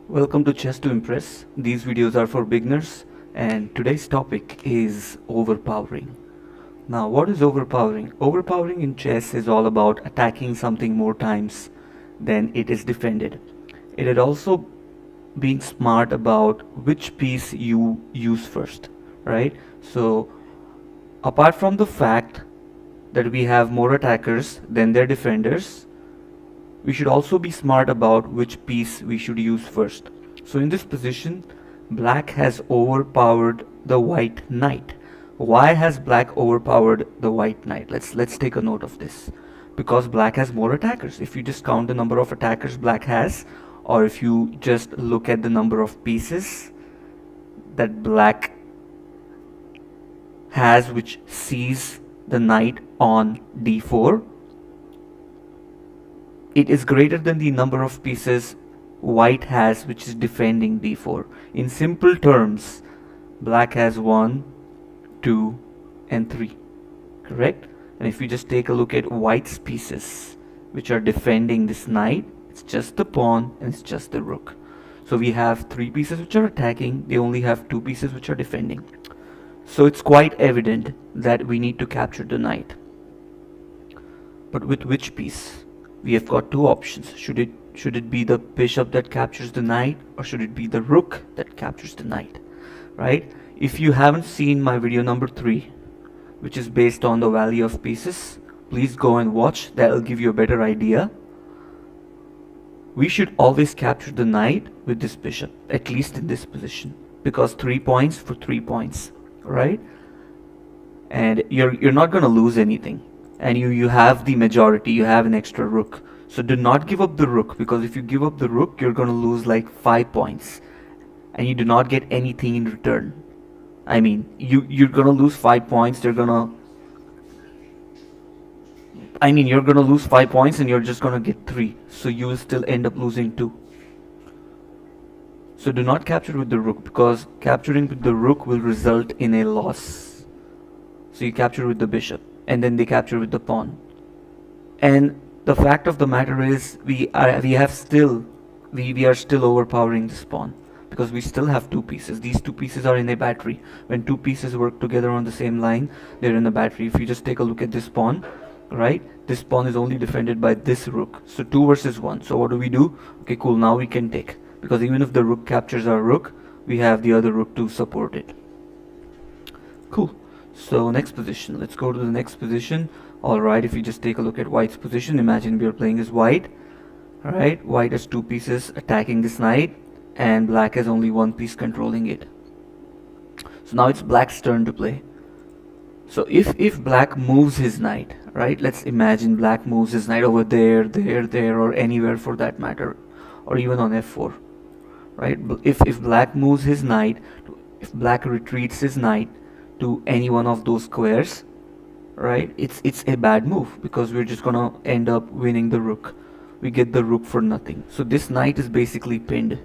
Welcome to Chess to Impress. These videos are for beginners and today's topic is overpowering. Now, what is overpowering? Overpowering in chess is all about attacking something more times than it is defended. It is also being smart about which piece you use first, right? So, apart from the fact that we have more attackers than their defenders, we should also be smart about which piece we should use first. So in this position, black has overpowered the white knight. Why has black overpowered the white knight? Let's take a note of this. Because black has more attackers. If you just count the number of attackers black has, or if you just look at the number of pieces that black has which sees the knight on d4, it is greater than the number of pieces white has which is defending d4. In simple terms, black has 1, 2 and 3, correct? And if you just take a look at white's pieces which are defending this knight, it's just the pawn and it's just the rook. So we have 3 pieces which are attacking, they only have 2 pieces which are defending. So it's quite evident that we need to capture the knight. But with which piece? We have got 2 options. Should it be the bishop that captures the knight, or should it be the rook that captures the knight, right? If you haven't seen my video number 3, which is based on the value of pieces, please go and watch. That'll give you a better idea. We should always capture the knight with this bishop, at least in this position, because 3 points for 3 points, right? And you're not going to lose anything. And you have the majority, you have an extra rook. So do not give up the rook, because if you give up the rook, you're going to lose like 5 points. And you do not get anything in return. I mean, you're going to lose 5 points, you're going to lose 5 points and you're just going to get 3. So you will still end up losing 2. So do not capture with the rook, because capturing with the rook will result in a loss. So you capture with the bishop, and then they capture with the pawn. And the fact of the matter is we are still overpowering this pawn, because we still have 2 pieces. These 2 pieces are in a battery. When 2 pieces work together on the same line, they're in a battery. If you just take a look at this pawn, right, this pawn is only defended by this rook. So 2 versus 1. So what do? Okay, cool, now we can take, because even if the rook captures our rook, we have the other rook to support it. Cool. So next position, let's go to the next position. Alright, if you just take a look at white's position, imagine we are playing as white. Alright, white has 2 pieces attacking this knight, and black has only 1 piece controlling it. So now it's black's turn to play. So if black moves his knight, right, let's imagine black moves his knight over there, or anywhere for that matter, or even on f4, right? If black moves his knight, if black retreats his knight to any one of those squares, right, it's a bad move, because we're just gonna end up winning the rook. We get the rook for nothing. So this knight is basically pinned.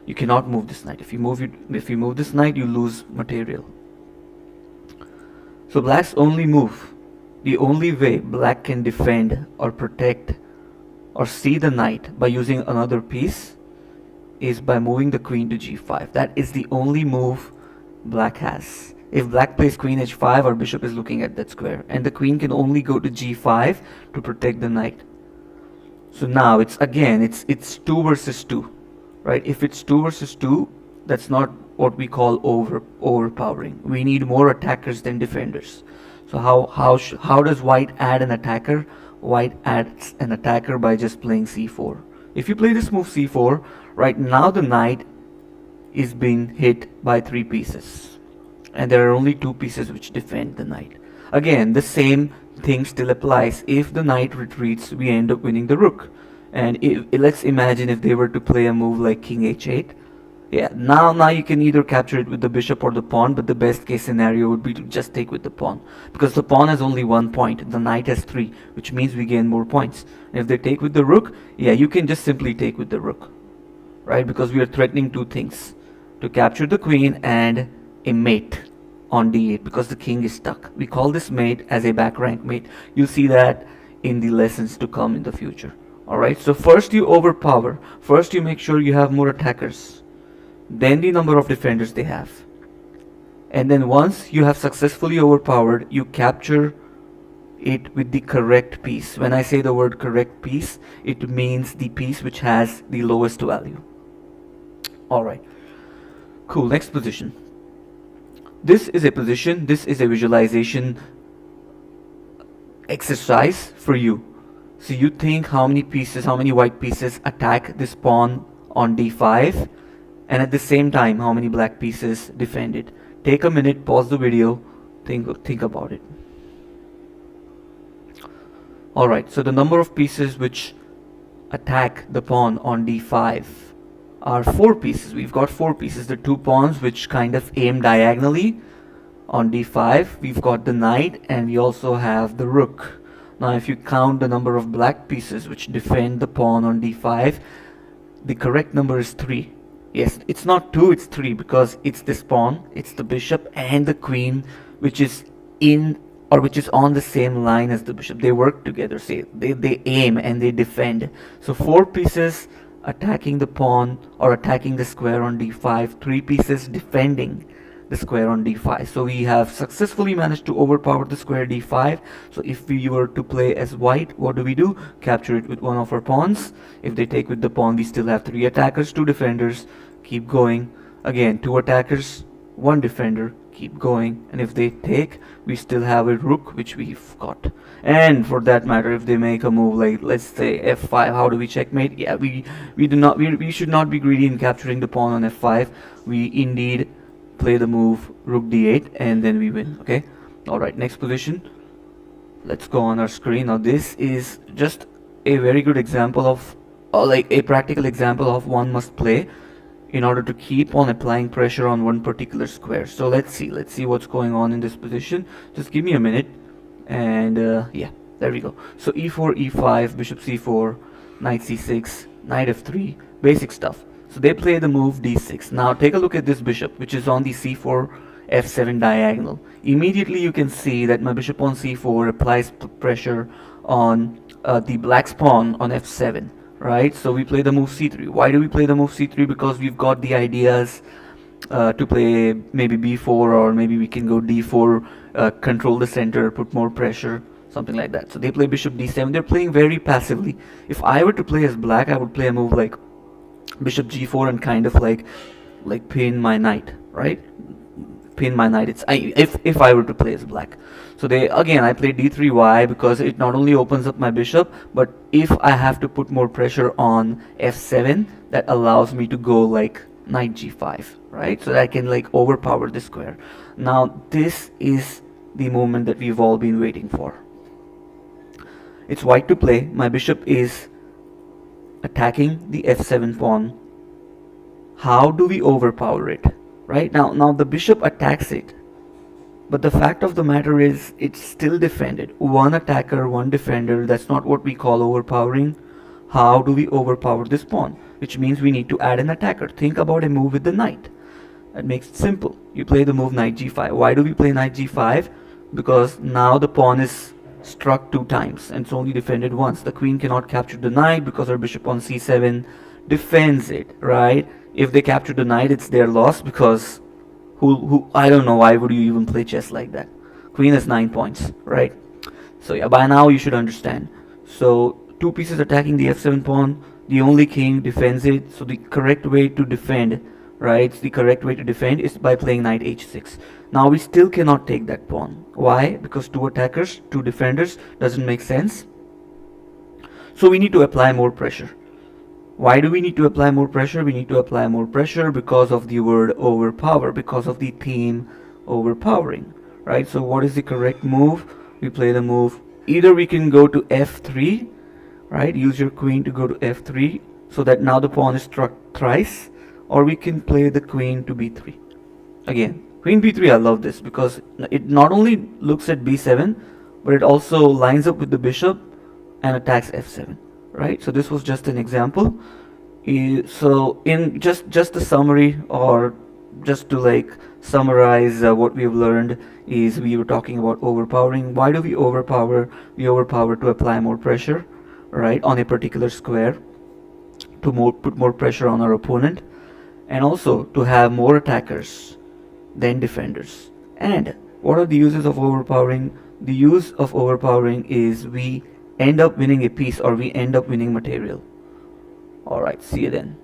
You cannot move this knight. If you move this knight, you lose material. So black's only move, the only way black can defend or protect or see the knight by using another piece, is by moving the queen to g5. That is the only move black has. If black plays queen h5, our bishop is looking at that square, and the queen can only go to g5 to protect the knight. So now it's 2 versus 2, right? If it's 2 versus 2, that's not what we call overpowering. We need more attackers than defenders. So how does white add an attacker? White adds an attacker by just playing c4. If you play this move c4, right now the knight is being hit by 3 pieces, and there are only 2 pieces which defend the knight. Again, the same thing still applies. If the knight retreats, we end up winning the rook. And let's imagine if they were to play a move like king h8. Yeah, now you can either capture it with the bishop or the pawn, but the best case scenario would be to just take with the pawn, because the pawn has only 1 point, the knight has 3, which means we gain more points. And if they take with the rook, yeah, you can just simply take with the rook, right? Because we are threatening 2 things: to capture the queen and a mate on d8, because the king is stuck. We call this mate as a back rank mate. You'll see that in the lessons to come in the future. Alright, so first you overpower. First you make sure you have more attackers. Then the number of defenders they have. And then once you have successfully overpowered, you capture it with the correct piece. When I say the word correct piece, it means the piece which has the lowest value. Alright, cool. Next position. This is a position, this is a visualization exercise for you. So you think how many pieces, how many white pieces attack this pawn on d5, and at the same time how many black pieces defend it. Take a minute, pause the video, think about it. Alright, so the number of pieces which attack the pawn on d5 are 4 pieces. We've got 4 pieces, the 2 pawns which kind of aim diagonally on d5. We've got the knight, and we also have the rook. Now if you count the number of black pieces which defend the pawn on d5, the correct number is 3. Yes, it's not 2, it's 3, because it's this pawn, it's the bishop and the queen which is in, or which is on the same line as the bishop. They work together, say they aim and they defend. So 4 pieces attacking the pawn or attacking the square on d5, 3 pieces defending the square on d5. So we have successfully managed to overpower the square d5. So if we were to play as white, what do? Capture it with one of our pawns. If they take with the pawn, we still have 3 attackers, 2 defenders. Keep going. Again, 2 attackers, 1 defender. Keep going. And if they take, we still have a rook which we've got. And for that matter, if they make a move like, let's say f5, how do we checkmate? Yeah, we should not be greedy in capturing the pawn on f5. We indeed play the move rook d8, and then we win. Okay, all right, next position. Let's go on our screen. Now this is just a very good example of, or like a practical example of one must play in order to keep on applying pressure on one particular square. So let's see what's going on in this position. Just give me a minute, and yeah, there we go. So e4, e5, bishop c4, knight c6, knight f3, basic stuff. So they play the move d6. Now take a look at this bishop, which is on the c4 f7 diagonal. Immediately you can see that my bishop on c4 applies pressure on the black's pawn on f7, right? So we play the move c3. Why do we play the move c3? Because we've got the ideas to play maybe b4, or maybe we can go d4, control the center, put more pressure, something like that. So they play bishop d7. They're playing very passively. If I were to play as black, I would play a move like bishop g4 and kind of like pin my knight, right? Pin my knight. If I were to play as black. So I play d3. Why? Because it not only opens up my bishop, but if I have to put more pressure on f7, that allows me to go like knight g5, right? So that I can like overpower the square. Now this is the moment that we've all been waiting for. It's white to play. My bishop is attacking the f7 pawn. How do we overpower it? Right now the bishop attacks it, but the fact of the matter is it's still defended. 1 attacker, 1 defender. That's not what we call overpowering. How do we overpower this pawn? Which means we need to add an attacker. Think about a move with the knight. That makes it simple. You play the move knight g5. Why do we play knight g5? Because now the pawn is struck 2 times and it's only defended once. The queen cannot capture the knight because her bishop on c7 defends it, right? If they capture the knight, it's their loss, because who I don't know, why would you even play chess like that? Queen has 9 points, right? So yeah, by now you should understand. So 2 pieces attacking the f7 pawn, the only king defends it. So the correct way to defend, right? The correct way to defend is by playing knight h6. Now we still cannot take that pawn. Why? Because 2 attackers, 2 defenders doesn't make sense. So we need to apply more pressure. Why do we need to apply more pressure? We need to apply more pressure because of the word overpower, because of the theme overpowering, right? So what is the correct move? We play the move, either we can go to f3, right? Use your queen to go to f3 so that now the pawn is struck thrice, or we can play the queen to b3. Again, queen b3, I love this because it not only looks at b7, but it also lines up with the bishop and attacks f7. Right, so this was just an example. So in just a summary, or just to like summarize what we've learned, is we were talking about overpowering. Why do we overpower? We overpower to apply more pressure. right, on a particular square to put more pressure on our opponent, and also to have more attackers than defenders. And what are the uses of overpowering? The use of overpowering is we end up winning a piece, or we end up winning material. Alright, see you then.